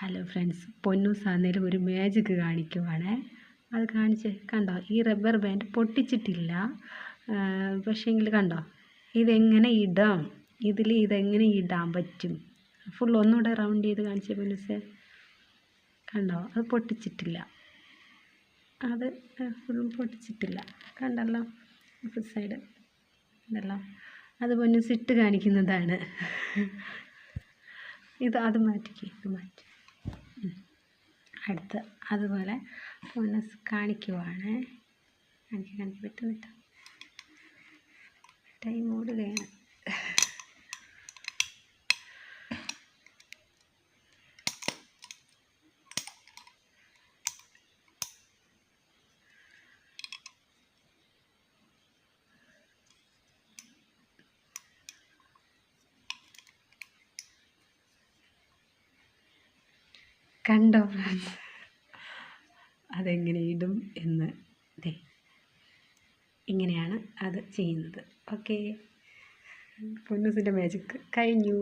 Hello friends, Ponnoos അന്നേരം ഒരു magic കാണിക്കുവാണേ. അത് കാണിച്ച് കണ്ടോ? ഈ റബ്ബർ ബാൻഡ് പൊട്ടിച്ചിട്ടില്ല, പക്ഷേങ്കിൽ കണ്ടോ ഇതെങ്ങനെ ഇടാം, ഇതെങ്ങനെ ഇടാൻ പറ്റും. ഫുൾ ഒന്നുകൂടെ റൗണ്ട് ചെയ്ത് കാണിച്ച പൊന്നൂസേ. കണ്ടോ? അത് പൊട്ടിച്ചിട്ടില്ല, അത് ഫുള്ളും പൊട്ടിച്ചിട്ടില്ല. കണ്ടല്ലോ സൈഡ് ഉണ്ടല്ലോ, അത് പൊന്നൂസ് ഇട്ട് കാണിക്കുന്നതാണ്. അത് മാറ്റി അടുത്ത് അതുപോലെ പൊന്നൂസ് കാണിക്കുവാണ്. കാണിക്കാൻ പറ്റുന്നില്ല, ടൈം ഓടുകയാണ്. കണ്ടോ ഫ്രണ്ട്സ്, അതെങ്ങനെ ഇടും എന്ന്. ഇങ്ങനെയാണ് അത് ചെയ്യുന്നത്. ഓക്കെ, പൊന്നൂസിൻ്റെ മാജിക് കഴിഞ്ഞു.